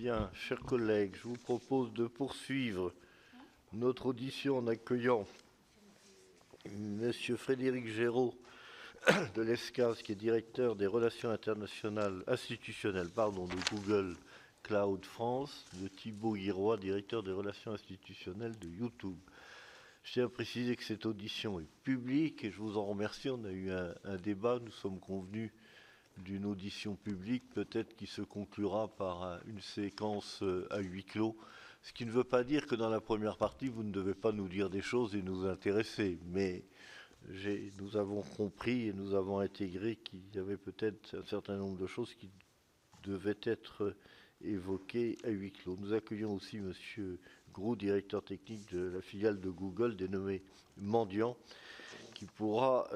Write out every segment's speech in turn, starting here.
Bien, chers collègues, je vous propose de poursuivre notre audition en accueillant M. Frédéric Géraud de l'ESCAS, qui est directeur des relations institutionnelles de Google Cloud France, de Thibaut Guiroy, directeur des relations institutionnelles de YouTube. Je tiens à préciser que cette audition est publique et je vous en remercie. On a eu un débat, nous sommes convenus d'une audition publique, peut-être qui se conclura par une séquence à huis clos, ce qui ne veut pas dire que dans la première partie, vous ne devez pas nous dire des choses et nous intéresser, mais nous avons compris et nous avons intégré qu'il y avait peut-être un certain nombre de choses qui devaient être évoquées à huis clos. Nous accueillons aussi M. Groux, directeur technique de la filiale de Google dénommée Mendiant, qui pourra,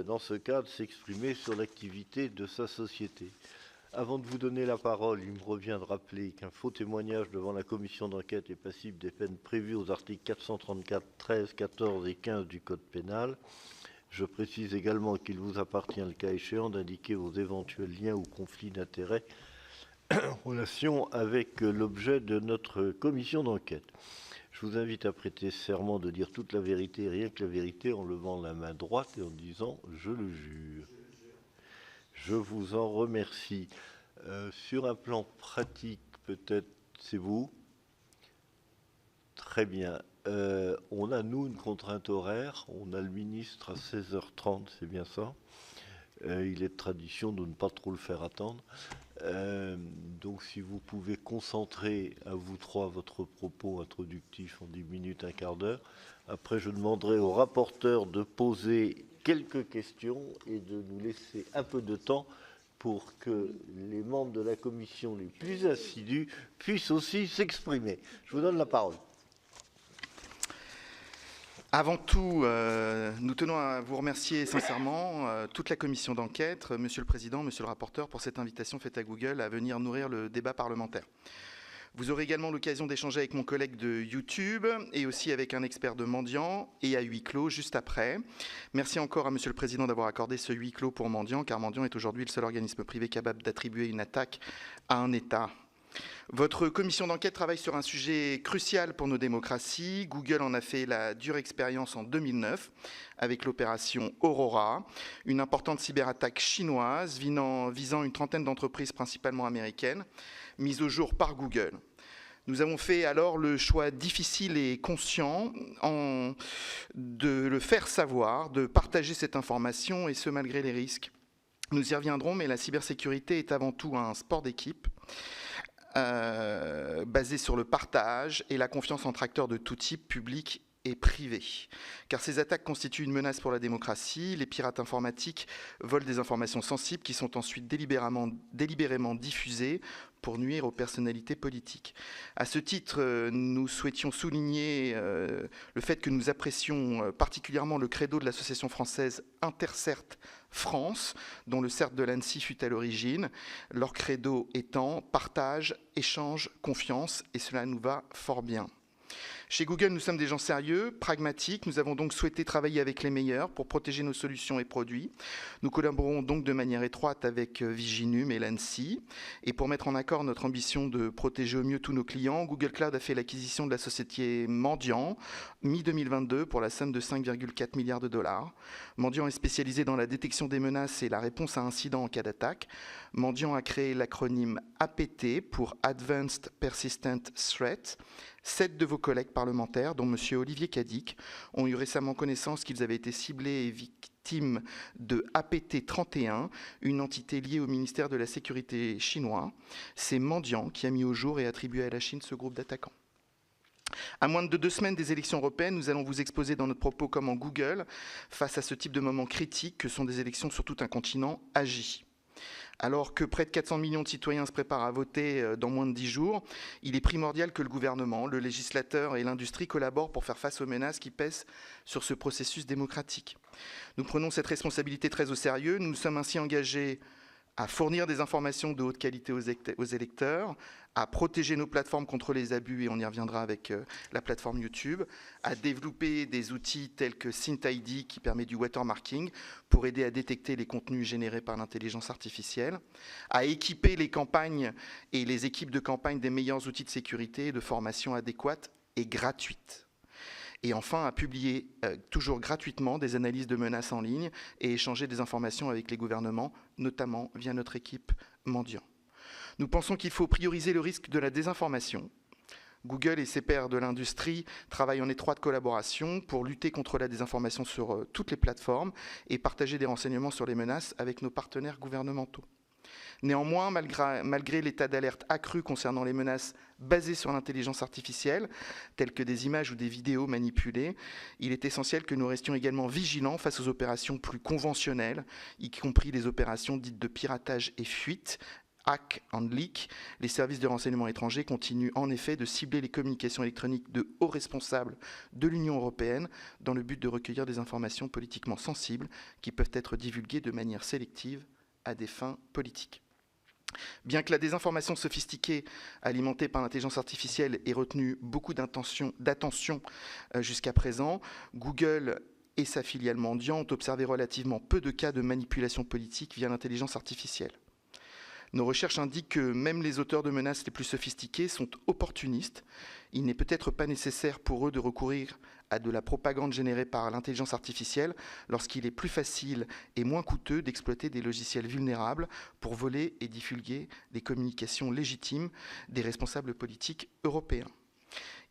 dans ce cadre, s'exprimer sur l'activité de sa société. Avant de vous donner la parole, il me revient de rappeler qu'un faux témoignage devant la commission d'enquête est passible des peines prévues aux articles 434, 13, 14 et 15 du Code pénal. Je précise également qu'il vous appartient, le cas échéant, d'indiquer vos éventuels liens ou conflits d'intérêts en relation avec l'objet de notre commission d'enquête. Je vous invite à prêter serment de dire toute la vérité, rien que la vérité, en levant la main droite et en disant « je le jure ». Je vous en remercie. Sur un plan pratique, peut-être, c'est vous? Très bien. On a, nous, une contrainte horaire. On a le ministre à 16h30, c'est bien ça. Il est de tradition de ne pas trop le faire attendre. Donc, si vous pouvez concentrer à vous trois votre propos introductif en 10 minutes, un quart d'heure. Après, je demanderai au rapporteur de poser quelques questions et de nous laisser un peu de temps pour que les membres de la commission les plus assidus puissent aussi s'exprimer. Je vous donne la parole. Avant tout, nous tenons à vous remercier sincèrement, toute la commission d'enquête, Monsieur le Président, Monsieur le rapporteur, pour cette invitation faite à Google à venir nourrir le débat parlementaire. Vous aurez également l'occasion d'échanger avec mon collègue de YouTube et aussi avec un expert de Mendiant et à huis clos juste après. Merci encore à Monsieur le Président d'avoir accordé ce huis clos pour Mendiant, car Mendiant est aujourd'hui le seul organisme privé capable d'attribuer une attaque à un État. Votre commission d'enquête travaille sur un sujet crucial pour nos démocraties. Google en a fait la dure expérience en 2009 avec l'opération Aurora, une importante cyberattaque chinoise visant une trentaine d'entreprises principalement américaines, mise au jour par Google. Nous avons fait alors le choix difficile et conscient de le faire savoir, de partager cette information, et ce malgré les risques. Nous y reviendrons, mais la cybersécurité est avant tout un sport d'équipe, basé sur le partage et la confiance entre acteurs de tout type, publics et privés. Car ces attaques constituent une menace pour la démocratie. Les pirates informatiques volent des informations sensibles qui sont ensuite délibérément diffusées pour nuire aux personnalités politiques. À ce titre, nous souhaitions souligner le fait que nous apprécions particulièrement le credo de l'association française Intercert France, dont le CERT de l'Annecy fut à l'origine, leur credo étant partage, échange, confiance, et cela nous va fort bien. Chez Google, nous sommes des gens sérieux, pragmatiques. Nous avons donc souhaité travailler avec les meilleurs pour protéger nos solutions et produits. Nous collaborons donc de manière étroite avec Viginum et l'ANSSI. Et pour mettre en accord notre ambition de protéger au mieux tous nos clients, Google Cloud a fait l'acquisition de la société Mendiant, mi-2022, pour la somme de 5,4 milliards de dollars. Mendiant est spécialisé dans la détection des menaces et la réponse à incidents en cas d'attaque. Mendiant a créé l'acronyme APT pour Advanced Persistent Threat. 7 de vos collègues parlementaires, dont M. Olivier Cadic, ont eu récemment connaissance qu'ils avaient été ciblés et victimes de APT-31, une entité liée au ministère de la Sécurité chinois. C'est Mendiant qui a mis au jour et attribué à la Chine ce groupe d'attaquants. À moins de 2 semaines des élections européennes, nous allons vous exposer dans notre propos comment Google, face à ce type de moments critiques que sont des élections sur tout un continent, agit. Alors que près de 400 millions de citoyens se préparent à voter dans moins de 10 jours, il est primordial que le gouvernement, le législateur et l'industrie collaborent pour faire face aux menaces qui pèsent sur ce processus démocratique. Nous prenons cette responsabilité très au sérieux. Nous nous sommes ainsi engagés à fournir des informations de haute qualité aux électeurs, à protéger nos plateformes contre les abus, et on y reviendra avec la plateforme YouTube, à développer des outils tels que SynthID qui permet du watermarking pour aider à détecter les contenus générés par l'intelligence artificielle, à équiper les campagnes et les équipes de campagne des meilleurs outils de sécurité et de formation adéquates et gratuites. Et enfin, à publier toujours gratuitement des analyses de menaces en ligne et échanger des informations avec les gouvernements, notamment via notre équipe Mendiant. Nous pensons qu'il faut prioriser le risque de la désinformation. Google et ses pairs de l'industrie travaillent en étroite collaboration pour lutter contre la désinformation sur toutes les plateformes et partager des renseignements sur les menaces avec nos partenaires gouvernementaux. Néanmoins, malgré l'état d'alerte accru concernant les menaces basées sur l'intelligence artificielle, telles que des images ou des vidéos manipulées, il est essentiel que nous restions également vigilants face aux opérations plus conventionnelles, y compris les opérations dites de piratage et fuite, hack and leak. Les services de renseignement étrangers continuent en effet de cibler les communications électroniques de hauts responsables de l'Union européenne dans le but de recueillir des informations politiquement sensibles qui peuvent être divulguées de manière sélective à des fins politiques. Bien que la désinformation sophistiquée alimentée par l'intelligence artificielle ait retenu beaucoup d'attention jusqu'à présent, Google et sa filiale Mendiant ont observé relativement peu de cas de manipulation politique via l'intelligence artificielle. Nos recherches indiquent que même les auteurs de menaces les plus sophistiqués sont opportunistes. Il n'est peut-être pas nécessaire pour eux de recourir à de la propagande générée par l'intelligence artificielle lorsqu'il est plus facile et moins coûteux d'exploiter des logiciels vulnérables pour voler et divulguer des communications légitimes des responsables politiques européens.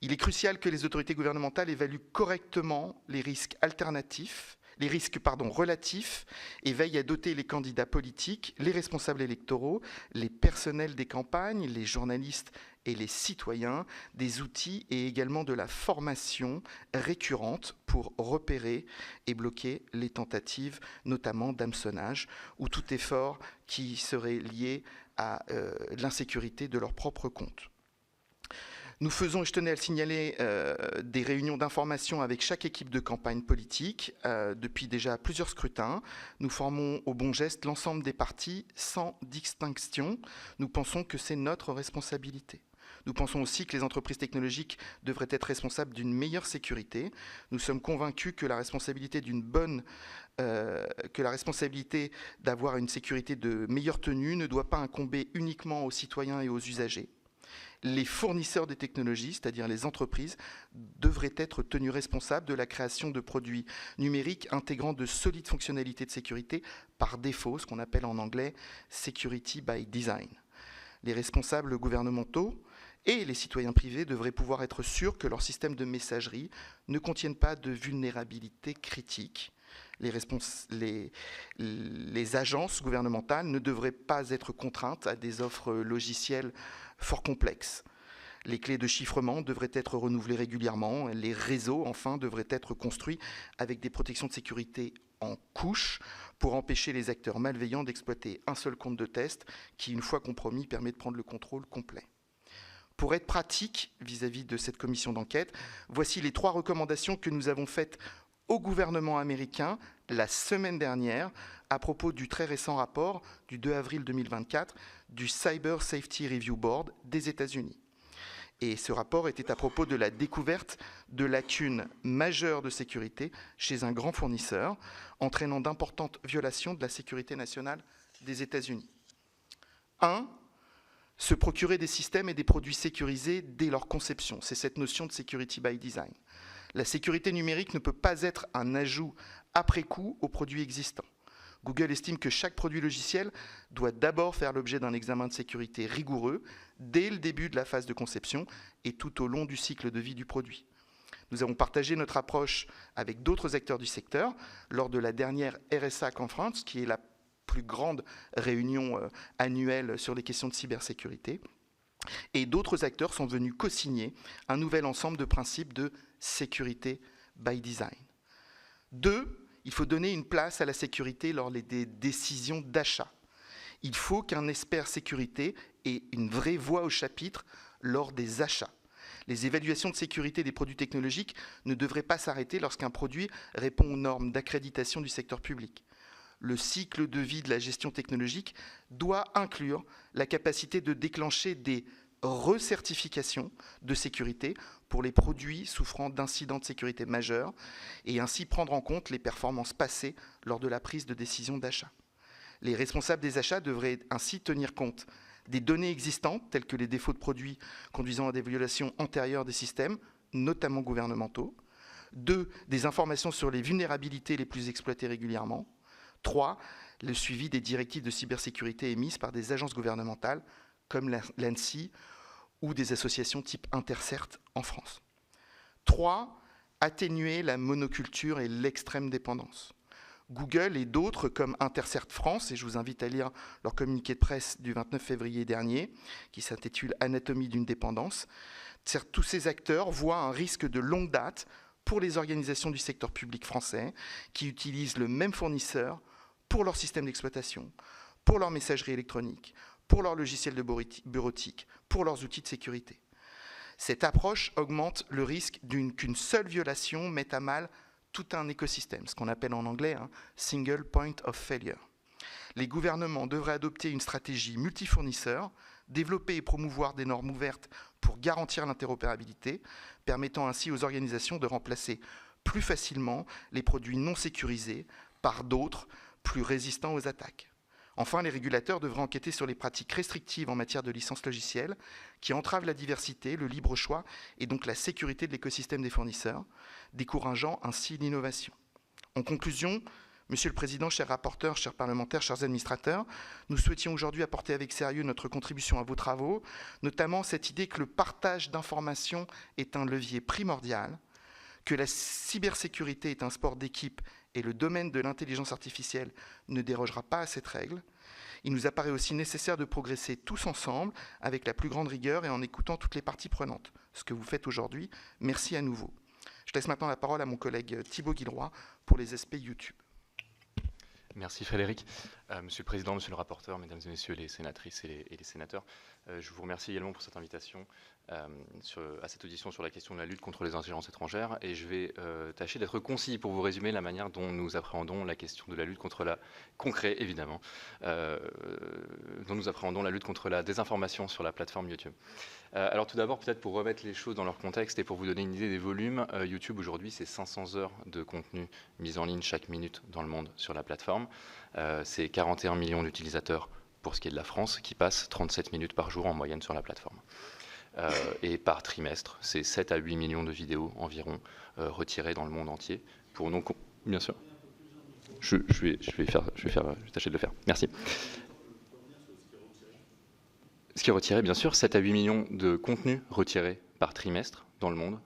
Il est crucial que les autorités gouvernementales évaluent correctement les risques relatifs et veillent à doter les candidats politiques, les responsables électoraux, les personnels des campagnes, les journalistes et les citoyens des outils et également de la formation récurrente pour repérer et bloquer les tentatives, notamment d'hameçonnage ou tout effort qui serait lié à l'insécurité de leur propre compte. Nous faisons, et je tenais à le signaler, des réunions d'information avec chaque équipe de campagne politique depuis déjà plusieurs scrutins. Nous formons au bon geste l'ensemble des partis sans distinction. Nous pensons que c'est notre responsabilité. Nous pensons aussi que les entreprises technologiques devraient être responsables d'une meilleure sécurité. Nous sommes convaincus que la responsabilité d'avoir une sécurité de meilleure tenue ne doit pas incomber uniquement aux citoyens et aux usagers. Les fournisseurs des technologies, c'est-à-dire les entreprises, devraient être tenus responsables de la création de produits numériques intégrant de solides fonctionnalités de sécurité par défaut, ce qu'on appelle en anglais « security by design ». Les responsables gouvernementaux et les citoyens privés devraient pouvoir être sûrs que leurs systèmes de messagerie ne contiennent pas de vulnérabilités critiques. Les agences gouvernementales ne devraient pas être contraintes à des offres logicielles fort complexes. Les clés de chiffrement devraient être renouvelées régulièrement. Les réseaux, enfin, devraient être construits avec des protections de sécurité en couche pour empêcher les acteurs malveillants d'exploiter un seul compte de test qui, une fois compromis, permet de prendre le contrôle complet. Pour être pratique vis-à-vis de cette commission d'enquête, voici les 3 recommandations que nous avons faites au gouvernement américain la semaine dernière à propos du très récent rapport du 2 avril 2024 du Cyber Safety Review Board des États-Unis. Et ce rapport était à propos de la découverte de lacunes majeures de sécurité chez un grand fournisseur, entraînant d'importantes violations de la sécurité nationale des États-Unis. 1. Se procurer des systèmes et des produits sécurisés dès leur conception. C'est cette notion de security by design. La sécurité numérique ne peut pas être un ajout après coup aux produits existants. Google estime que chaque produit logiciel doit d'abord faire l'objet d'un examen de sécurité rigoureux dès le début de la phase de conception et tout au long du cycle de vie du produit. Nous avons partagé notre approche avec d'autres acteurs du secteur lors de la dernière RSA Conference, qui est la plus grande réunion annuelle sur les questions de cybersécurité. Et d'autres acteurs sont venus co-signer un nouvel ensemble de principes de sécurité by design. 2, il faut donner une place à la sécurité lors des décisions d'achat. Il faut qu'un expert sécurité ait une vraie voix au chapitre lors des achats. Les évaluations de sécurité des produits technologiques ne devraient pas s'arrêter lorsqu'un produit répond aux normes d'accréditation du secteur public. Le cycle de vie de la gestion technologique doit inclure la capacité de déclencher des recertifications de sécurité pour les produits souffrant d'incidents de sécurité majeurs et ainsi prendre en compte les performances passées lors de la prise de décision d'achat. Les responsables des achats devraient ainsi tenir compte des données existantes, telles que les défauts de produits conduisant à des violations antérieures des systèmes, notamment gouvernementaux. 2. Des informations sur les vulnérabilités les plus exploitées régulièrement. 3. Le suivi des directives de cybersécurité émises par des agences gouvernementales comme l'ANSSI ou des associations type Intercert en France. 3. Atténuer la monoculture et l'extrême dépendance. Google et d'autres comme Intercert France, et je vous invite à lire leur communiqué de presse du 29 février dernier, qui s'intitule « Anatomie d'une dépendance », tous ces acteurs voient un risque de longue date pour les organisations du secteur public français qui utilisent le même fournisseur pour leur système d'exploitation, pour leur messagerie électronique, pour leur logiciel de bureautique, pour leurs outils de sécurité. Cette approche augmente le risque qu'une seule violation mette à mal tout un écosystème, ce qu'on appelle en anglais un « single point of failure ». Les gouvernements devraient adopter une stratégie multifournisseur, développer et promouvoir des normes ouvertes pour garantir l'interopérabilité, permettant ainsi aux organisations de remplacer plus facilement les produits non sécurisés par d'autres plus résistants aux attaques. Enfin, les régulateurs devraient enquêter sur les pratiques restrictives en matière de licences logicielles qui entravent la diversité, le libre choix et donc la sécurité de l'écosystème des fournisseurs, décourageant ainsi l'innovation. En conclusion, Monsieur le Président, chers rapporteurs, chers parlementaires, chers administrateurs, nous souhaitions aujourd'hui apporter avec sérieux notre contribution à vos travaux, notamment cette idée que le partage d'informations est un levier primordial, que la cybersécurité est un sport d'équipe et le domaine de l'intelligence artificielle ne dérogera pas à cette règle. Il nous apparaît aussi nécessaire de progresser tous ensemble avec la plus grande rigueur et en écoutant toutes les parties prenantes. Ce que vous faites aujourd'hui, merci à nouveau. Je laisse maintenant la parole à mon collègue Thibaut Guilroy pour les aspects YouTube. Merci Frédéric. Monsieur le Président, Monsieur le rapporteur, Mesdames et Messieurs les sénatrices et les sénateurs, je vous remercie également pour cette invitation à cette audition sur la question de la lutte contre les ingérences étrangères et je vais tâcher d'être concis pour vous résumer la manière dont nous appréhendons la question de la lutte contre concret évidemment, dont nous appréhendons la lutte contre la désinformation sur la plateforme YouTube. Alors tout d'abord, peut-être pour remettre les choses dans leur contexte et pour vous donner une idée des volumes, YouTube aujourd'hui c'est 500 heures de contenu mis en ligne chaque minute dans le monde sur la plateforme. C'est 41 millions d'utilisateurs pour ce qui est de la France qui passent 37 minutes par jour en moyenne sur la plateforme. Et par trimestre, c'est 7 à 8 millions de vidéos environ retirées dans le monde entier. Pour nos bien sûr. Je vais tâcher de le faire. Merci. Ce qui est retiré, bien sûr, 7 à 8 millions de contenus retirés par trimestre dans le monde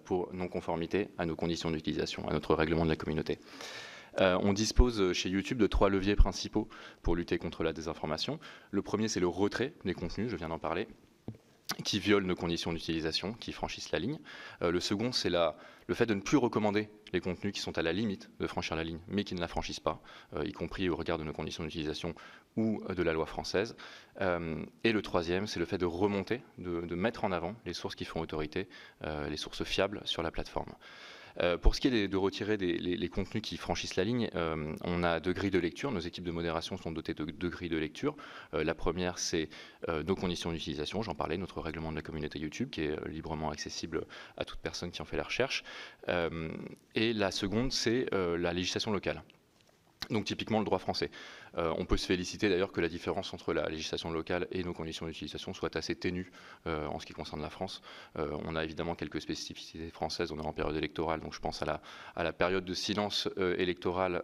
pour non-conformité à nos conditions d'utilisation, à notre règlement de la communauté. On dispose chez YouTube de 3 leviers principaux pour lutter contre la désinformation. Le premier, c'est le retrait des contenus, je viens d'en parler, qui violent nos conditions d'utilisation, qui franchissent la ligne. Le second, c'est le fait de ne plus recommander les contenus qui sont à la limite de franchir la ligne, mais qui ne la franchissent pas, y compris au regard de nos conditions d'utilisation ou de la loi française. Et le troisième, c'est le fait de remonter, de mettre en avant les sources qui font autorité, les sources fiables sur la plateforme. Pour ce qui est de retirer les contenus qui franchissent la ligne, on a 2 grilles de lecture. Nos équipes de modération sont dotées de 2 grilles de lecture. La première, c'est nos conditions d'utilisation. J'en parlais, notre règlement de la communauté YouTube, qui est librement accessible à toute personne qui en fait la recherche. Et la seconde, c'est la législation locale. Donc typiquement le droit français. On peut se féliciter d'ailleurs que la différence entre la législation locale et nos conditions d'utilisation soit assez ténue en ce qui concerne la France. On a évidemment quelques spécificités françaises, on est en période électorale, donc je pense à la période de silence électorale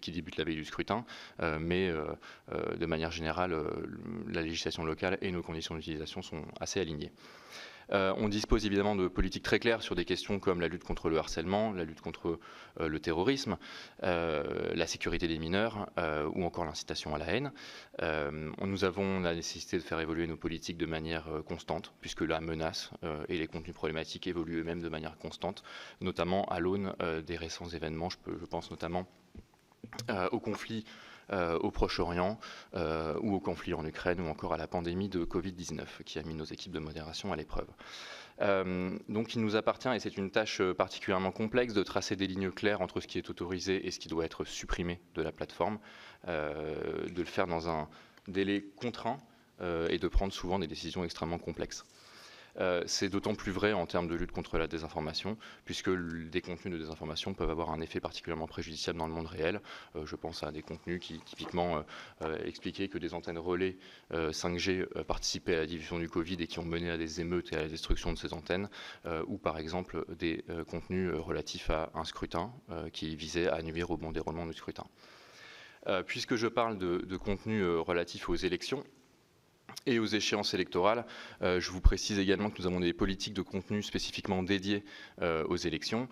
qui débute la veille du scrutin, mais de manière générale, la législation locale et nos conditions d'utilisation sont assez alignées. On dispose évidemment de politiques très claires sur des questions comme la lutte contre le harcèlement, la lutte contre le terrorisme, la sécurité des mineurs ou encore l'incitation à la haine. Nous avons la nécessité de faire évoluer nos politiques de manière constante, puisque la menace et les contenus problématiques évoluent eux-mêmes de manière constante, notamment à l'aune des récents événements. Je pense notamment au conflit au Proche-Orient ou au conflit en Ukraine ou encore à la pandémie de Covid-19 qui a mis nos équipes de modération à l'épreuve. Donc il nous appartient, et c'est une tâche particulièrement complexe, de tracer des lignes claires entre ce qui est autorisé et ce qui doit être supprimé de la plateforme, de le faire dans un délai contraint et de prendre souvent des décisions extrêmement complexes. C'est d'autant plus vrai en termes de lutte contre la désinformation, puisque des contenus de désinformation peuvent avoir un effet particulièrement préjudiciable dans le monde réel. Je pense à des contenus qui typiquement expliquaient que des antennes relais 5G participaient à la diffusion du Covid et qui ont mené à des émeutes et à la destruction de ces antennes, ou par exemple des contenus relatifs à un scrutin qui visaient à nuire au bon déroulement du scrutin. Puisque je parle de contenus relatifs aux élections, et aux échéances électorales, je vous précise également que nous avons des politiques de contenu spécifiquement dédiées aux élections.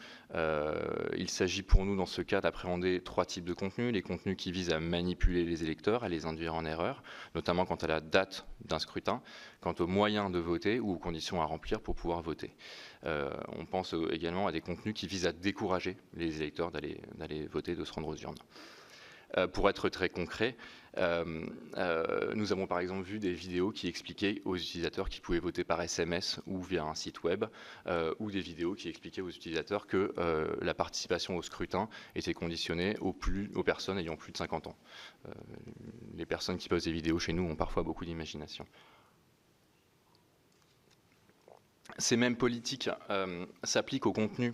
Il s'agit pour nous dans ce cas d'appréhender 3 types de contenus. Les contenus qui visent à manipuler les électeurs, à les induire en erreur, notamment quant à la date d'un scrutin, quant aux moyens de voter ou aux conditions à remplir pour pouvoir voter. On pense également à des contenus qui visent à décourager les électeurs d'aller voter, de se rendre aux urnes. Pour être très concret, nous avons par exemple vu des vidéos qui expliquaient aux utilisateurs qu'ils pouvaient voter par SMS ou via un site web, ou des vidéos qui expliquaient aux utilisateurs que la participation au scrutin était conditionnée aux personnes ayant plus de 50 ans. Les personnes qui posent des vidéos chez nous ont parfois beaucoup d'imagination. Ces mêmes politiques s'appliquent aux contenus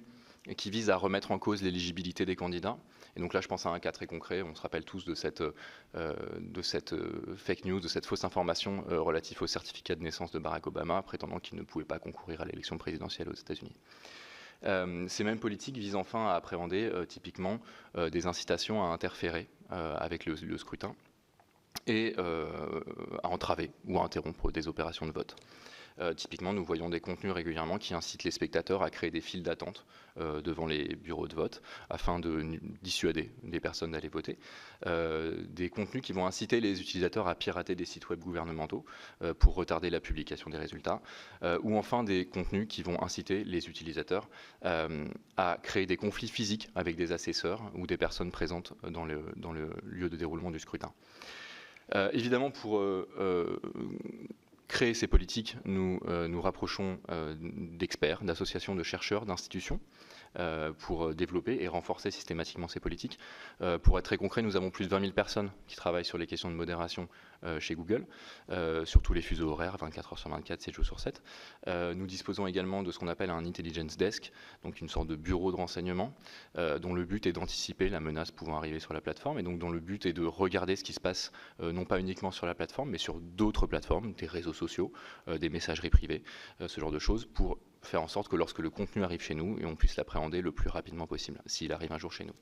qui visent à remettre en cause l'éligibilité des candidats. Et donc là, je pense à un cas très concret. On se rappelle tous de cette fake news, de cette fausse information relative au certificat de naissance de Barack Obama, prétendant qu'il ne pouvait pas concourir à l'élection présidentielle aux États-Unis. Ces mêmes politiques visent enfin à appréhender typiquement des incitations à interférer avec le scrutin et à entraver ou à interrompre des opérations de vote. Typiquement, nous voyons des contenus régulièrement qui incitent les spectateurs à créer des files d'attente devant les bureaux de vote afin de dissuader des personnes d'aller voter. Des contenus qui vont inciter les utilisateurs à pirater des sites web gouvernementaux pour retarder la publication des résultats. Ou enfin des contenus qui vont inciter les utilisateurs à créer des conflits physiques avec des assesseurs ou des personnes présentes dans le lieu de déroulement du scrutin. Évidemment, pour créer ces politiques, nous nous rapprochons d'experts, d'associations, de chercheurs, d'institutions pour développer et renforcer systématiquement ces politiques. Pour être très concret, nous avons plus de 20 000 personnes qui travaillent sur les questions de modération chez Google, sur tous les fuseaux horaires, 24 heures sur 24, 7 jours sur 7. Nous disposons également de ce qu'on appelle un Intelligence Desk, donc une sorte de bureau de renseignement, dont le but est d'anticiper la menace pouvant arriver sur la plateforme, et donc dont le but est de regarder ce qui se passe, non pas uniquement sur la plateforme, mais sur d'autres plateformes, des réseaux sociaux, des messageries privées, ce genre de choses, pour faire en sorte que lorsque le contenu arrive chez nous, et on puisse l'appréhender le plus rapidement possible, s'il arrive un jour chez nous.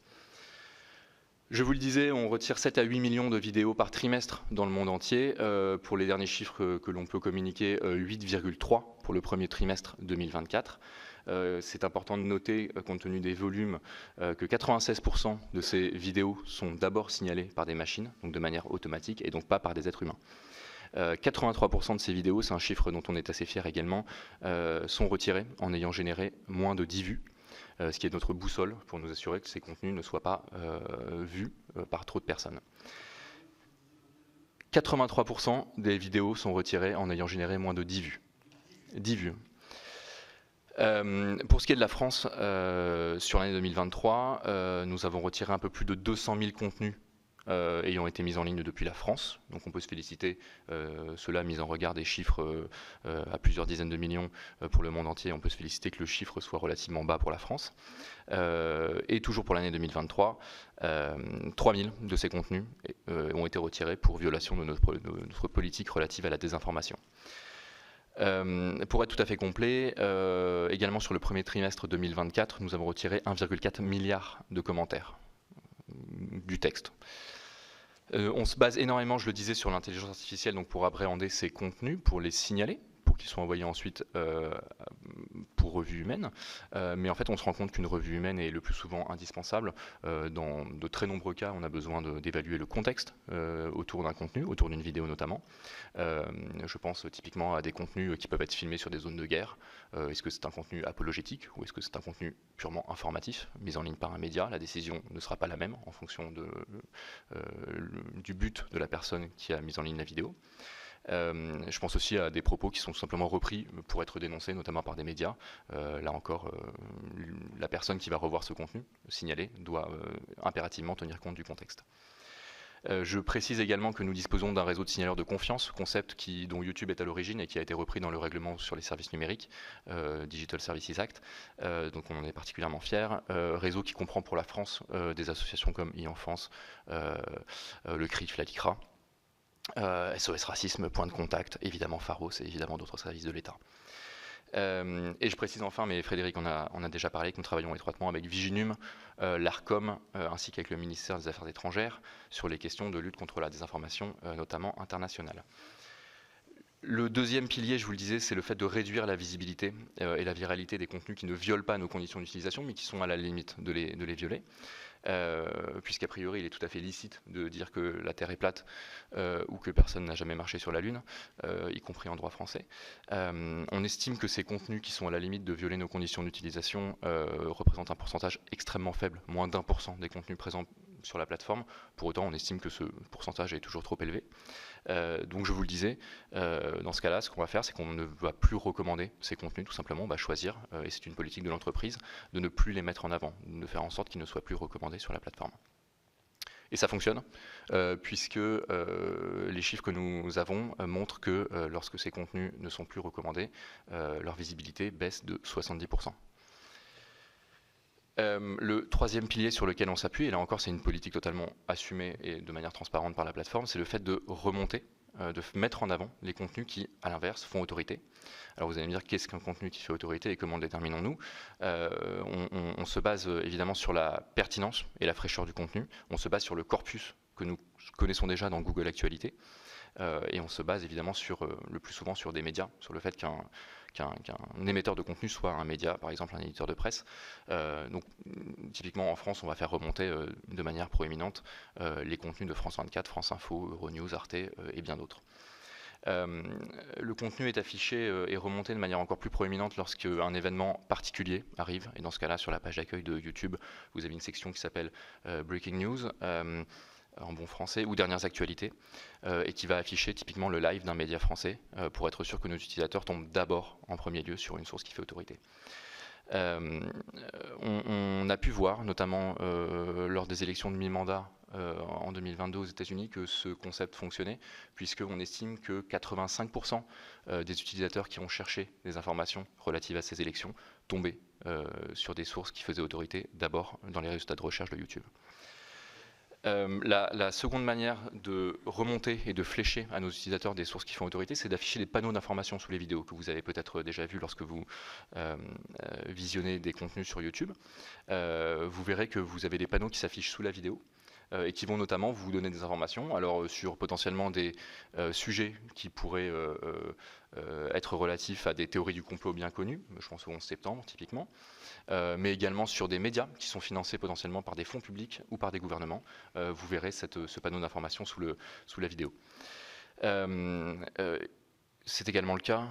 Je vous le disais, on retire 7 à 8 millions de vidéos par trimestre dans le monde entier. Pour les derniers chiffres que l'on peut communiquer, 8,3 pour le premier trimestre 2024. C'est important de noter, compte tenu des volumes, que 96% de ces vidéos sont d'abord signalées par des machines, donc de manière automatique, et donc pas par des êtres humains. 83% de ces vidéos, c'est un chiffre dont on est assez fier également, sont retirées en ayant généré moins de 10 vues. Ce qui est notre boussole pour nous assurer que ces contenus ne soient pas vus par trop de personnes. 83% des vidéos sont retirées en ayant généré moins de 10 vues. 10 vues. Pour ce qui est de la France, sur l'année 2023, nous avons retiré un peu plus de 200 000 contenus ayant été mis en ligne depuis la France. Donc on peut se féliciter, cela mis en regard des chiffres à plusieurs dizaines de millions pour le monde entier, on peut se féliciter que le chiffre soit relativement bas pour la France. Et toujours pour l'année 2023, 3000 de ces contenus ont été retirés pour violation de notre politique relative à la désinformation. Pour être tout à fait complet, également sur le premier trimestre 2024, nous avons retiré 1,4 milliard de commentaires du texte. On se base énormément, je le disais, sur l'intelligence artificielle donc pour appréhender ces contenus, pour les signaler, pour qu'ils soient envoyés ensuite pour revue humaine, mais en fait on se rend compte qu'une revue humaine est le plus souvent indispensable. Dans de très nombreux cas, on a besoin d'évaluer le contexte autour d'un contenu, autour d'une vidéo notamment. Je pense typiquement à des contenus qui peuvent être filmés sur des zones de guerre. Est-ce que c'est un contenu apologétique ou est-ce que c'est un contenu purement informatif, mis en ligne par un média? La décision ne sera pas la même en fonction du but de la personne qui a mis en ligne la vidéo. Je pense aussi à des propos qui sont tout simplement repris pour être dénoncés, notamment par des médias. Là encore, la personne qui va revoir ce contenu signalé doit impérativement tenir compte du contexte. Je précise également que nous disposons d'un réseau de signaleurs de confiance, concept dont YouTube est à l'origine et qui a été repris dans le règlement sur les services numériques, Digital Services Act, donc on en est particulièrement fiers. Réseau qui comprend pour la France des associations comme e-Enfance, le CRIF, la LICRA, SOS Racisme, Point de Contact, évidemment Pharos et évidemment d'autres services de l'État. Et je précise enfin, mais Frédéric en a déjà parlé, que nous travaillons étroitement avec Viginum, l'ARCOM, ainsi qu'avec le ministère des Affaires étrangères sur les questions de lutte contre la désinformation, notamment internationale. Le deuxième pilier, je vous le disais, c'est le fait de réduire la visibilité et la viralité des contenus qui ne violent pas nos conditions d'utilisation, mais qui sont à la limite de les violer. Puisqu'a priori il est tout à fait licite de dire que la Terre est plate ou que personne n'a jamais marché sur la Lune, y compris en droit français. On estime que ces contenus qui sont à la limite de violer nos conditions d'utilisation représentent un pourcentage extrêmement faible, moins d'1% des contenus présents sur la plateforme. Pour autant, on estime que ce pourcentage est toujours trop élevé. Donc je vous le disais, dans ce cas-là, ce qu'on va faire, c'est qu'on ne va plus recommander ces contenus, tout simplement, on va choisir, et c'est une politique de l'entreprise, de ne plus les mettre en avant, de faire en sorte qu'ils ne soient plus recommandés sur la plateforme. Et ça fonctionne, puisque les chiffres que nous avons montrent que lorsque ces contenus ne sont plus recommandés, leur visibilité baisse de 70%. Le troisième pilier sur lequel on s'appuie, et là encore c'est une politique totalement assumée et de manière transparente par la plateforme, c'est le fait de remonter, de mettre en avant les contenus qui, à l'inverse, font autorité. Alors vous allez me dire qu'est-ce qu'un contenu qui fait autorité et comment le déterminons-nous? On se base évidemment sur la pertinence et la fraîcheur du contenu, on se base sur le corpus que nous connaissons déjà dans Google Actualité, et on se base évidemment le plus souvent sur des médias, sur le fait qu'un émetteur de contenu soit un média, par exemple un éditeur de presse. Donc typiquement en France, on va faire remonter de manière proéminente les contenus de France 24, France Info, Euronews, Arte et bien d'autres. Le contenu est affiché et remonté de manière encore plus proéminente lorsqu'un événement particulier arrive, et dans ce cas-là, sur la page d'accueil de YouTube, vous avez une section qui s'appelle Breaking News, en bon français, ou dernières actualités, et qui va afficher typiquement le live d'un média français pour être sûr que nos utilisateurs tombent d'abord en premier lieu sur une source qui fait autorité. On a pu voir, notamment lors des élections de mi-mandat en 2022 aux États-Unis, que ce concept fonctionnait, puisqu'on estime que 85% des utilisateurs qui ont cherché des informations relatives à ces élections tombaient sur des sources qui faisaient autorité d'abord dans les résultats de recherche de YouTube. La seconde manière de remonter et de flécher à nos utilisateurs des sources qui font autorité, c'est d'afficher des panneaux d'information sous les vidéos que vous avez peut-être déjà vu lorsque vous visionnez des contenus sur YouTube. Vous verrez que vous avez des panneaux qui s'affichent sous la vidéo et qui vont notamment vous donner des informations, alors sur potentiellement des sujets qui pourraient être relatifs à des théories du complot bien connues, je pense au 11 septembre typiquement, mais également sur des médias qui sont financés potentiellement par des fonds publics ou par des gouvernements. Vous verrez ce panneau d'information sous la vidéo. C'est également le cas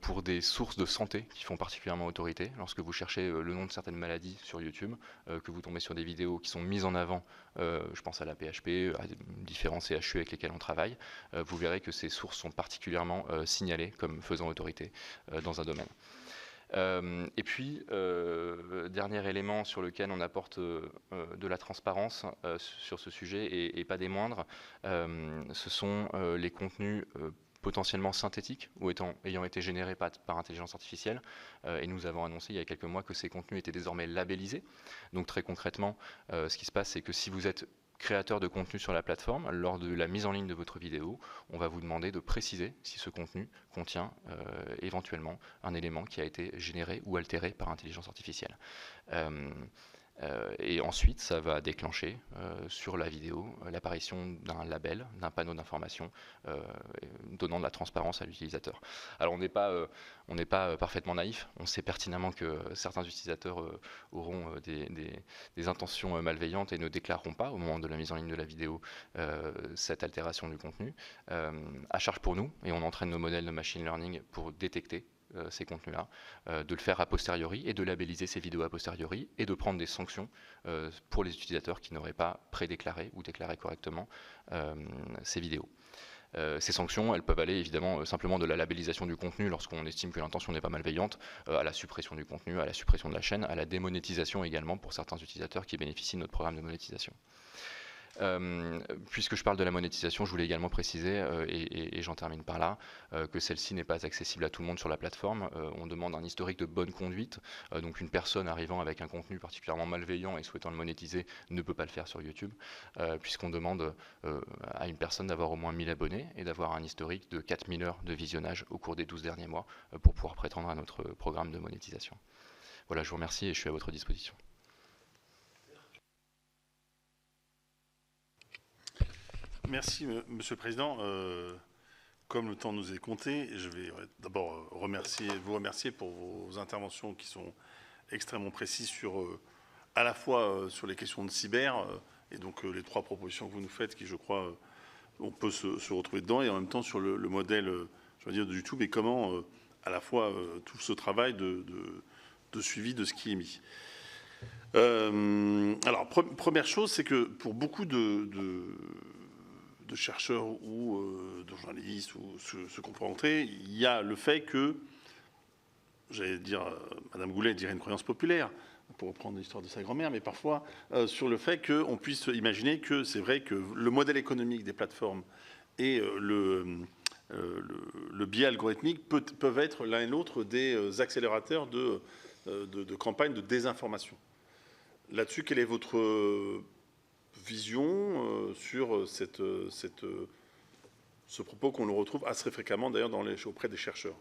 pour des sources de santé qui font particulièrement autorité. Lorsque vous cherchez le nom de certaines maladies sur YouTube, que vous tombez sur des vidéos qui sont mises en avant, je pense à la PHP, à différents CHU avec lesquels on travaille, vous verrez que ces sources sont particulièrement signalées comme faisant autorité dans un domaine. Et puis, dernier élément sur lequel on apporte de la transparence sur ce sujet, et pas des moindres, ce sont les contenus potentiellement synthétiques ou ayant été générés par intelligence artificielle. Et nous avons annoncé il y a quelques mois que ces contenus étaient désormais labellisés. Donc très concrètement, ce qui se passe, c'est que si vous êtes créateur de contenu sur la plateforme, lors de la mise en ligne de votre vidéo, on va vous demander de préciser si ce contenu contient éventuellement un élément qui a été généré ou altéré par intelligence artificielle. Et ensuite, ça va déclencher sur la vidéo l'apparition d'un label, d'un panneau d'information donnant de la transparence à l'utilisateur. Alors on n'est pas parfaitement naïf, on sait pertinemment que certains utilisateurs auront des intentions malveillantes et ne déclareront pas au moment de la mise en ligne de la vidéo cette altération du contenu. À charge pour nous, et on entraîne nos modèles de machine learning pour détecter ces contenus-là, de le faire a posteriori et de labelliser ces vidéos a posteriori et de prendre des sanctions pour les utilisateurs qui n'auraient pas prédéclaré ou déclaré correctement ces vidéos. Ces sanctions, elles peuvent aller évidemment simplement de la labellisation du contenu lorsqu'on estime que l'intention n'est pas malveillante, à la suppression du contenu, à la suppression de la chaîne, à la démonétisation également pour certains utilisateurs qui bénéficient de notre programme de monétisation. Puisque je parle de la monétisation, je voulais également préciser, et j'en termine par là, que celle-ci n'est pas accessible à tout le monde sur la plateforme. On demande un historique de bonne conduite, donc une personne arrivant avec un contenu particulièrement malveillant et souhaitant le monétiser ne peut pas le faire sur YouTube, puisqu'on demande à une personne d'avoir au moins 1000 abonnés et d'avoir un historique de 4000 heures de visionnage au cours des 12 derniers mois pour pouvoir prétendre à notre programme de monétisation. Voilà, je vous remercie et je suis à votre disposition. Merci, Monsieur le Président. Comme le temps nous est compté, je vais d'abord vous remercier pour vos interventions qui sont extrêmement précises à la fois sur les questions de cyber et donc les 3 propositions que vous nous faites qui, je crois, on peut se retrouver dedans, et en même temps sur le modèle, je veux dire, de YouTube et comment à la fois tout ce travail de suivi de ce qui est mis. Alors, première chose, c'est que pour beaucoup de chercheurs ou de journalistes ou ceux qu'on peut rentrer, il y a le fait que, j'allais dire, Madame Goulet dirait une croyance populaire, pour reprendre l'histoire de sa grand-mère, mais parfois sur le fait qu'on puisse imaginer que c'est vrai que le modèle économique des plateformes et le biais algorithmique peuvent être l'un et l'autre des accélérateurs de campagnes de désinformation. Là-dessus, quelle est votre vision sur ce propos qu'on le retrouve assez fréquemment d'ailleurs auprès des chercheurs?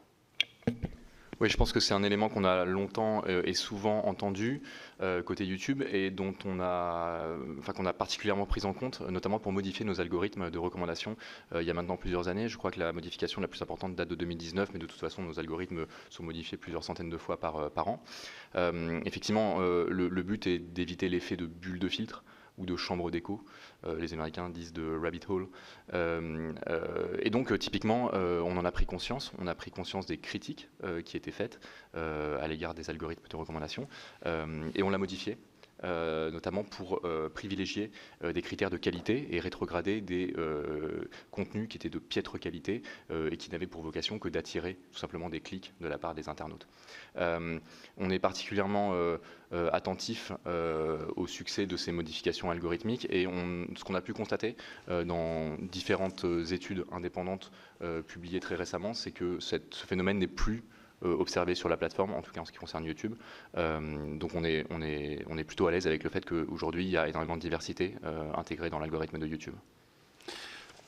Oui, je pense que c'est un élément qu'on a longtemps et souvent entendu côté YouTube et dont qu'on a particulièrement pris en compte, notamment pour modifier nos algorithmes de recommandation il y a maintenant plusieurs années. Je crois que la modification la plus importante date de 2019, mais de toute façon, nos algorithmes sont modifiés plusieurs centaines de fois par an. Effectivement, le but est d'éviter l'effet de bulle de filtre ou de chambre d'écho, les Américains disent de rabbit hole. Et donc, typiquement, on en a pris conscience. On a pris conscience des critiques qui étaient faites à l'égard des algorithmes de recommandation, et on l'a modifié. Notamment pour privilégier des critères de qualité et rétrograder des contenus qui étaient de piètre qualité et qui n'avaient pour vocation que d'attirer tout simplement des clics de la part des internautes. On est particulièrement attentif au succès de ces modifications algorithmiques et ce qu'on a pu constater dans différentes études indépendantes publiées très récemment, c'est que ce phénomène n'est plus observé sur la plateforme, en tout cas en ce qui concerne YouTube. Donc on est plutôt à l'aise avec le fait qu'aujourd'hui il y a énormément de diversité intégrée dans l'algorithme de YouTube.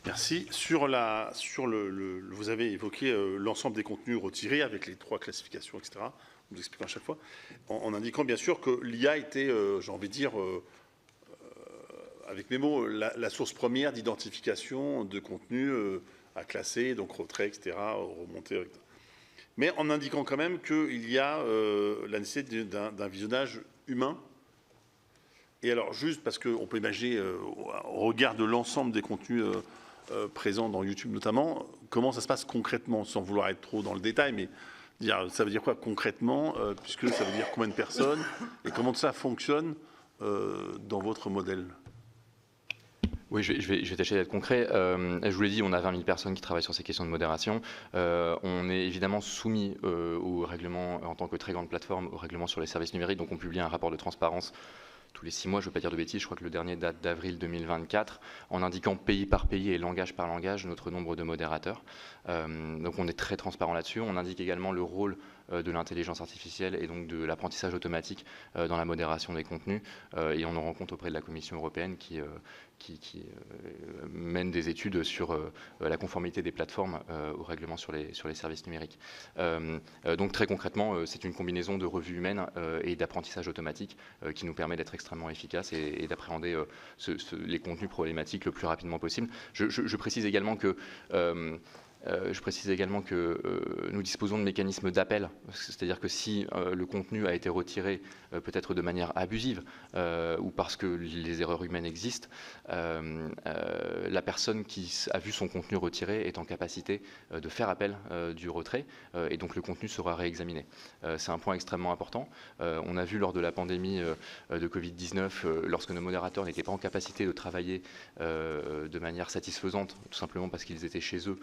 Merci. Vous avez évoqué l'ensemble des contenus retirés avec les 3 classifications, etc. Nous expliquons à chaque fois, en indiquant bien sûr que l'IA était, j'ai envie de dire, avec mes mots, la source première d'identification de contenus à classer, donc retrait, etc., remonter, etc. Mais en indiquant quand même qu'il y a la nécessité d'un visionnage humain. Et alors, juste parce qu'on peut imaginer, au regard de l'ensemble des contenus présents dans YouTube notamment, comment ça se passe concrètement, sans vouloir être trop dans le détail, mais ça veut dire quoi concrètement, puisque ça veut dire combien de personnes, et comment ça fonctionne dans votre modèle? Oui, je vais tâcher d'être concret. Je vous l'ai dit, on a 20 000 personnes qui travaillent sur ces questions de modération. On est évidemment soumis au règlement, en tant que très grande plateforme, au règlement sur les services numériques. Donc on publie un rapport de transparence tous les 6 mois, je ne veux pas dire de bêtises, je crois que le dernier date d'avril 2024, en indiquant pays par pays et langage par langage notre nombre de modérateurs. Donc on est très transparent là-dessus. On indique également le rôle de l'intelligence artificielle et donc de l'apprentissage automatique dans la modération des contenus. Et on en rend compte auprès de la Commission européenne qui mène des études sur la conformité des plateformes au règlement sur les services numériques. Donc très concrètement, c'est une combinaison de revue humaine et d'apprentissage automatique qui nous permet d'être extrêmement efficace et d'appréhender les contenus problématiques le plus rapidement possible. Je précise également que nous disposons de mécanismes d'appel, c'est-à-dire que si le contenu a été retiré peut-être de manière abusive ou parce que les erreurs humaines existent, la personne qui a vu son contenu retiré est en capacité de faire appel du retrait et donc le contenu sera réexaminé. C'est un point extrêmement important. On a vu lors de la pandémie de Covid-19, lorsque nos modérateurs n'étaient pas en capacité de travailler de manière satisfaisante, tout simplement parce qu'ils étaient chez eux,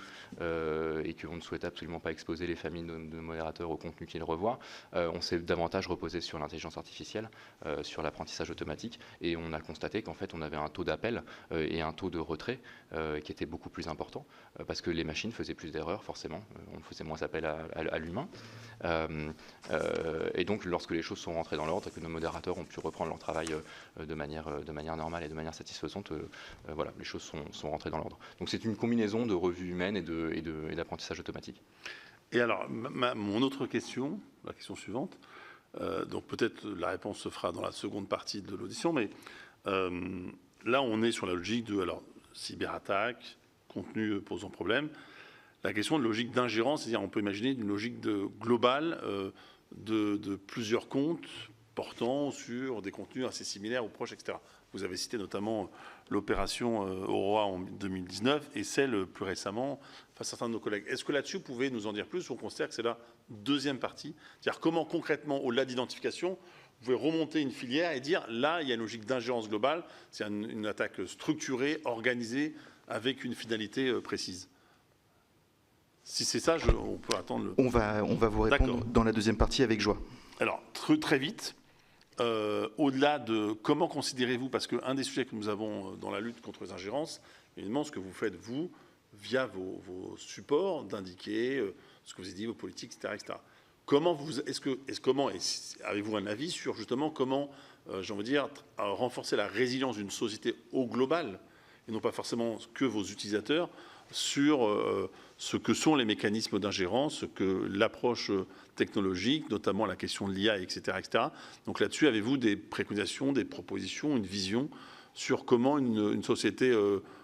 et qu'on ne souhaite absolument pas exposer les familles de modérateurs au contenu qu'ils revoient, on s'est davantage reposé sur l'intelligence artificielle, sur l'apprentissage automatique, et on a constaté qu'en fait on avait un taux d'appel et un taux de retrait qui était beaucoup plus important, parce que les machines faisaient plus d'erreurs, forcément, on faisait moins appel à l'humain. Et donc lorsque les choses sont rentrées dans l'ordre et que nos modérateurs ont pu reprendre leur travail de manière normale et de manière satisfaisante, voilà, les choses sont rentrées dans l'ordre. Donc c'est une combinaison de revue humaine et d'apprentissage automatique. Et alors, mon autre question, la question suivante, donc peut-être la réponse se fera dans la seconde partie de l'audition, mais là on est sur la logique de cyberattaque, contenu posant problème. La question de logique d'ingérence, c'est-à-dire on peut imaginer une logique globale de plusieurs comptes portant sur des contenus assez similaires ou proches, etc. Vous avez cité notamment l'opération Aurora en 2019 et celle plus récemment face à certains de nos collègues. Est-ce que là-dessus, vous pouvez nous en dire plus ou on considère que c'est la deuxième partie? C'est-à-dire comment concrètement, au-delà d'identification, vous pouvez remonter une filière et dire là, il y a une logique d'ingérence globale, c'est une attaque structurée, organisée, avec une finalité précise. Si c'est ça, on peut attendre. On va vous répondre dans la deuxième partie avec joie. Alors, très vite, au-delà de comment considérez-vous, parce qu'un des sujets que nous avons dans la lutte contre les ingérences, évidemment, ce que vous faites, vous, via vos supports, d'indiquer ce que vous avez dit, vos politiques, etc. Comment avez-vous un avis sur justement comment, renforcer la résilience d'une société au global, et non pas forcément que vos utilisateurs, sur ce que sont les mécanismes d'ingérence, ce que l'approche technologique, notamment la question de l'IA, etc., etc. Donc là-dessus, avez-vous des préconisations, des propositions, une vision sur comment une société,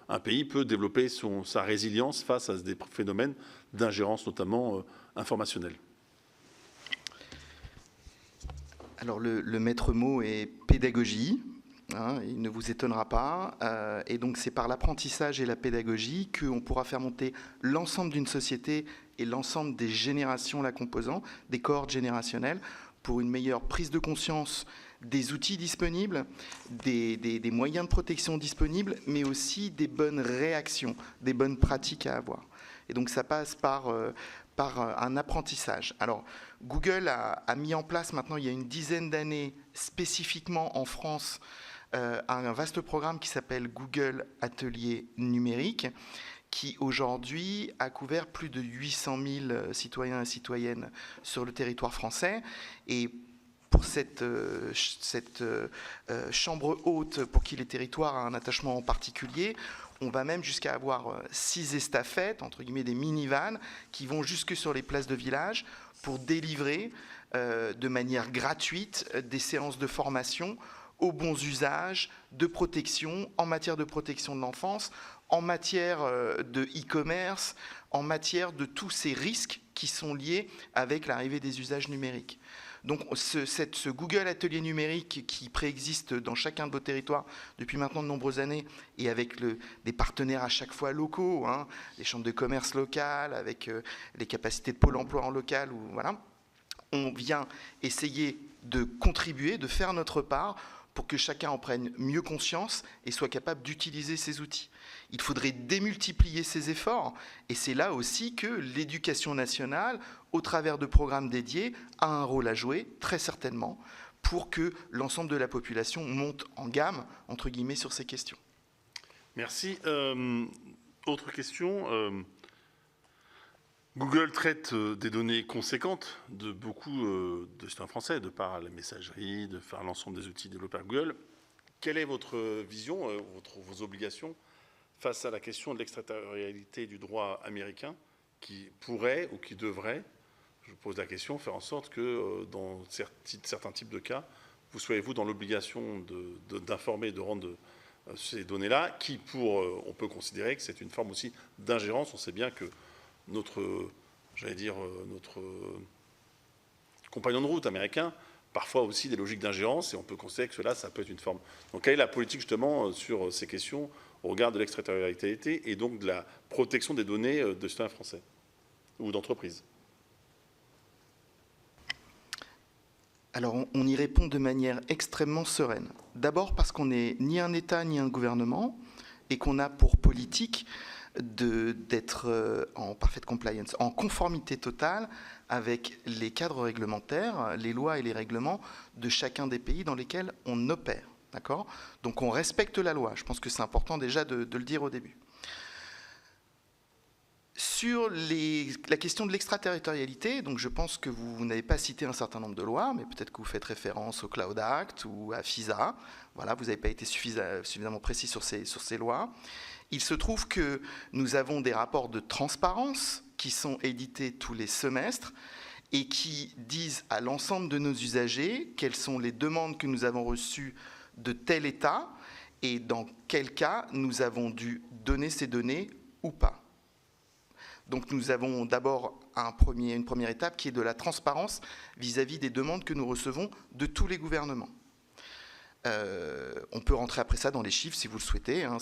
un pays peut développer sa résilience face à des phénomènes d'ingérence, notamment informationnelle? Alors le maître mot est pédagogie. Il ne vous étonnera pas. Et donc c'est par l'apprentissage et la pédagogie qu'on pourra faire monter l'ensemble d'une société et l'ensemble des générations la composant, des cohortes générationnelles, pour une meilleure prise de conscience des outils disponibles, des moyens de protection disponibles, mais aussi des bonnes réactions, des bonnes pratiques à avoir. Et donc ça passe par un apprentissage. Alors, Google a mis en place maintenant, il y a une dizaine d'années, spécifiquement en France, un vaste programme qui s'appelle Google Atelier Numérique, qui aujourd'hui a couvert plus de 800 000 citoyens et citoyennes sur le territoire français. Et pour cette chambre haute, pour qui les territoires a un attachement en particulier, on va même jusqu'à avoir 6 estafettes, entre guillemets des minivans, qui vont jusque sur les places de village pour délivrer de manière gratuite des séances de formation aux bons usages de protection, en matière de protection de l'enfance, en matière de e-commerce, en matière de tous ces risques qui sont liés avec l'arrivée des usages numériques. Donc ce Google Atelier Numérique qui préexiste dans chacun de vos territoires depuis maintenant de nombreuses années et avec des partenaires à chaque fois locaux, les chambres de commerce locales, avec les capacités de Pôle emploi en local, on vient essayer de contribuer, de faire notre part pour que chacun en prenne mieux conscience et soit capable d'utiliser ces outils. Il faudrait démultiplier ces efforts, et c'est là aussi que l'éducation nationale, au travers de programmes dédiés, a un rôle à jouer, très certainement, pour que l'ensemble de la population monte en gamme, entre guillemets, sur ces questions. Merci. Autre question. Google traite des données conséquentes de beaucoup de citoyens français, de par la messagerie, de par l'ensemble des outils développés par Google. Quelle est votre vision, vos obligations face à la question de l'extraterritorialité du droit américain qui pourrait ou qui devrait, je vous pose la question, faire en sorte que dans certains types de cas, vous soyez dans l'obligation d'informer, de rendre ces données-là, qui on peut considérer que c'est une forme aussi d'ingérence. On sait bien que notre compagnon de route américain, parfois aussi des logiques d'ingérence, et on peut considérer que cela, ça peut être une forme. Donc, quelle est la politique justement sur ces questions au regard de l'extraterritorialité et donc de la protection des données de citoyens français ou d'entreprises? Alors, on y répond de manière extrêmement sereine. D'abord parce qu'on n'est ni un État ni un gouvernement et qu'on a pour politique d'être en parfaite compliance, en conformité totale avec les cadres réglementaires, les lois et les règlements de chacun des pays dans lesquels on opère. D'accord ? Donc on respecte la loi. Je pense que c'est important déjà de le dire au début. Sur la question de l'extraterritorialité, donc je pense que vous n'avez pas cité un certain nombre de lois, mais peut-être que vous faites référence au Cloud Act ou à FISA. Voilà, vous n'avez pas été suffisamment précis sur ces lois. Il se trouve que nous avons des rapports de transparence qui sont édités tous les semestres et qui disent à l'ensemble de nos usagers quelles sont les demandes que nous avons reçues de tel État et dans quel cas nous avons dû donner ces données ou pas. Donc nous avons d'abord une première étape qui est de la transparence vis-à-vis des demandes que nous recevons de tous les gouvernements. On peut rentrer après ça dans les chiffres si vous le souhaitez, hein,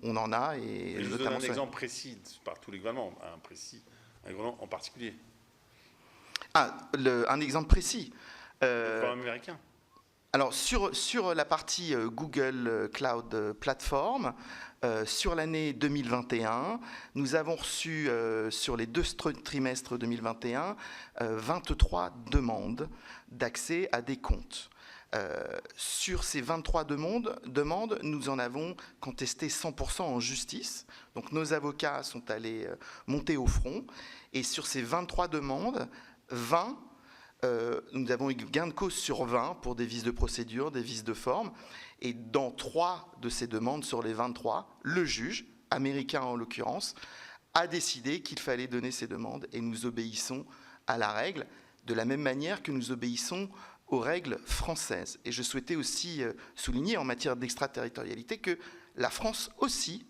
on en a. Et je vous donne un exemple précis par tous les gouvernements, un gouvernement en particulier. Un exemple précis. Le gouvernement américain. Alors sur la partie Google Cloud Platform, sur l'année 2021, nous avons reçu sur les 2 trimestres 2021 23 demandes d'accès à des comptes. Sur ces 23 demandes, nous en avons contesté 100% en justice. Donc nos avocats sont allés monter au front. Et sur ces 23 demandes, 20, nous avons eu gain de cause sur 20 pour des vices de procédure, des vices de forme. Et dans 3 de ces demandes sur les 23, le juge, américain en l'occurrence, a décidé qu'il fallait donner ces demandes. Et nous obéissons à la règle de la même manière que nous obéissons aux règles françaises. Et je souhaitais aussi souligner en matière d'extraterritorialité que la France aussi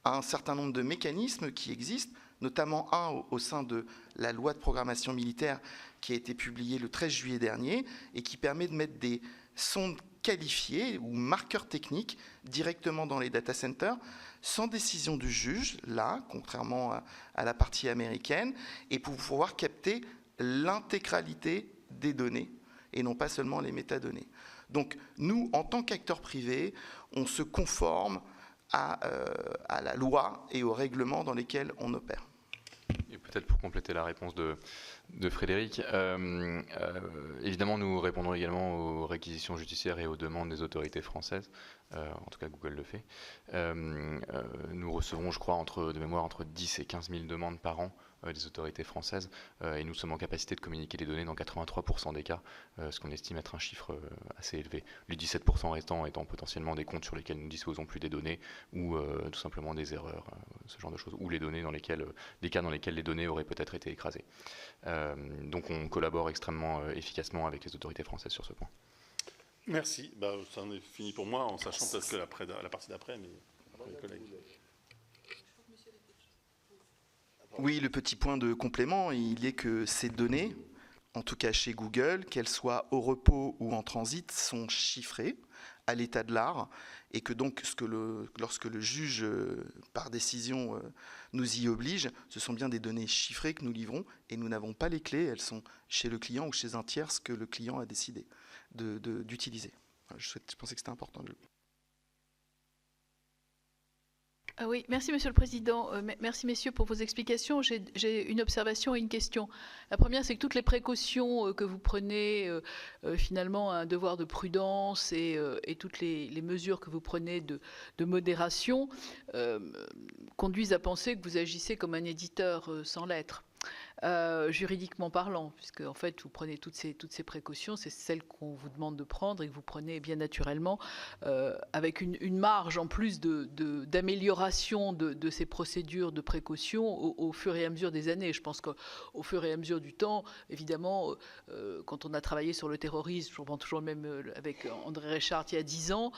a un certain nombre de mécanismes qui existent, notamment un au sein de la loi de programmation militaire qui a été publiée le 13 juillet dernier et qui permet de mettre des sondes qualifiées ou marqueurs techniques directement dans les data centers sans décision du juge, là, contrairement à la partie américaine, et pour pouvoir capter l'intégralité des données et non pas seulement les métadonnées. Donc nous, en tant qu'acteurs privés, on se conforme à la loi et aux règlements dans lesquels on opère. Et peut-être pour compléter la réponse de Frédéric, évidemment nous répondrons également aux réquisitions judiciaires et aux demandes des autorités françaises, en tout cas Google le fait. Nous recevons, je crois, de mémoire entre 10 et 15 000 demandes par an des autorités françaises, et nous sommes en capacité de communiquer les données dans 83% des cas, ce qu'on estime être un chiffre assez élevé. Les 17% restants étant potentiellement des comptes sur lesquels nous ne disposons plus des données, ou tout simplement des erreurs, ce genre de choses, ou les données des cas dans lesquels les données auraient peut-être été écrasées. Donc on collabore extrêmement efficacement avec les autorités françaises sur ce point. Merci. Ça en est fini pour moi, en sachant peut-être que la partie d'après, mais les collègues. Oui, le petit point de complément, il est que ces données, en tout cas chez Google, qu'elles soient au repos ou en transit, sont chiffrées à l'état de l'art, et que donc lorsque le juge, par décision, nous y oblige, ce sont bien des données chiffrées que nous livrons, et nous n'avons pas les clés, elles sont chez le client ou chez un tiers que le client a décidé d'utiliser. Je pensais que c'était important de le... Oui, merci Monsieur le Président. Merci messieurs pour vos explications. J'ai une observation et une question. La première, c'est que toutes les précautions que vous prenez, finalement, un devoir de prudence et toutes les mesures que vous prenez de modération conduisent à penser que vous agissez comme un éditeur sans l'être. juridiquement parlant, puisque en fait vous prenez toutes ces précautions, c'est celles qu'on vous demande de prendre et que vous prenez bien naturellement, avec une marge en plus d'amélioration de ces procédures de précaution au fur et à mesure des années. Je pense qu'au fur et à mesure du temps, évidemment, quand on a travaillé sur le terrorisme, je reprends toujours le même avec André Reichardt il y a 10 ans,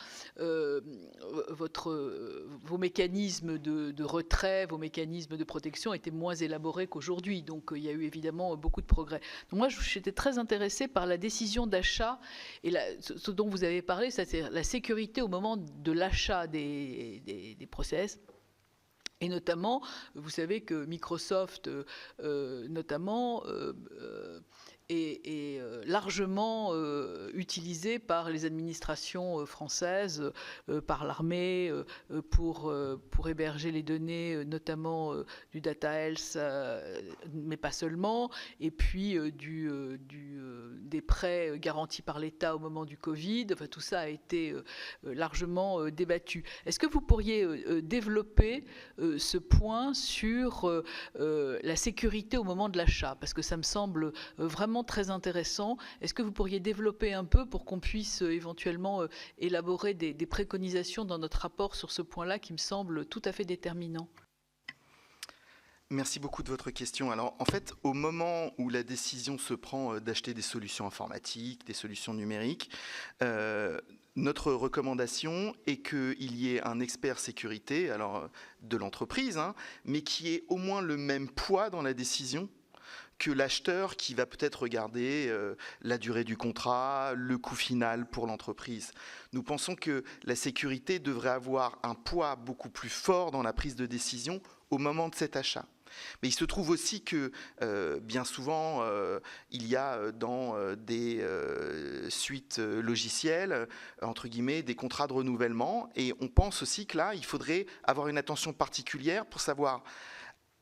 vos mécanismes de retrait, vos mécanismes de protection étaient moins élaborés qu'aujourd'hui. Donc il y a eu évidemment beaucoup de progrès. Donc moi, j'étais très intéressée par la décision d'achat et ce dont vous avez parlé, c'est la sécurité au moment de l'achat des process. Et notamment, vous savez que Microsoft, notamment, est largement utilisé par les administrations françaises, par l'armée, pour héberger les données, notamment du Data Health, mais pas seulement, et puis des prêts garantis par l'État au moment du Covid. Enfin, tout ça a été largement débattu. Est-ce que vous pourriez développer ce point sur la sécurité au moment de l'achat? Parce que ça me semble vraiment très intéressant. Est-ce que vous pourriez développer un peu pour qu'on puisse éventuellement élaborer des préconisations dans notre rapport sur ce point-là qui me semble tout à fait déterminant? Merci beaucoup de votre question. Alors, en fait, au moment où la décision se prend d'acheter des solutions informatiques, des solutions numériques, notre recommandation est qu'il y ait un expert sécurité, alors de l'entreprise, hein, mais qui ait au moins le même poids dans la décision que l'acheteur qui va peut-être regarder la durée du contrat, le coût final pour l'entreprise. Nous pensons que la sécurité devrait avoir un poids beaucoup plus fort dans la prise de décision au moment de cet achat. Mais il se trouve aussi que bien souvent, il y a dans des suites logicielles, entre guillemets, des contrats de renouvellement. Et on pense aussi que là, il faudrait avoir une attention particulière pour savoir,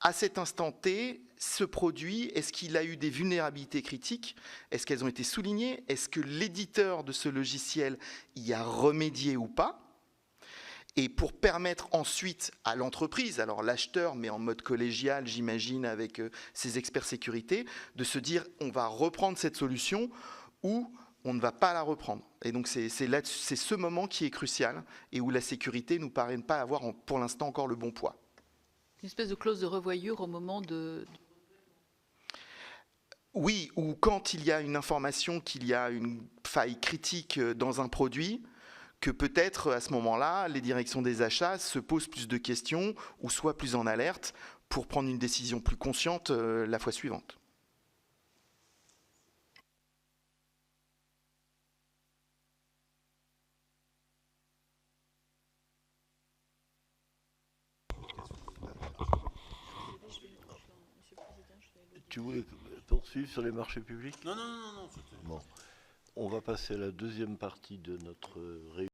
à cet instant T, ce produit, est-ce qu'il a eu des vulnérabilités critiques? Est-ce qu'elles ont été soulignées? Est-ce que l'éditeur de ce logiciel y a remédié ou pas? Et pour permettre ensuite à l'entreprise, alors l'acheteur, mais en mode collégial, j'imagine, avec ses experts sécurité, de se dire on va reprendre cette solution ou on ne va pas la reprendre. Et donc c'est ce moment qui est crucial et où la sécurité nous paraît ne pas avoir pour l'instant encore le bon poids. Une espèce de clause de revoyure au moment de... Oui, ou quand il y a une information qu'il y a une faille critique dans un produit, que peut-être à ce moment-là, les directions des achats se posent plus de questions ou soient plus en alerte pour prendre une décision plus consciente la fois suivante. Tu voulais poursuivre sur les marchés publics? Non. Bon, on va passer à la deuxième partie de notre réunion.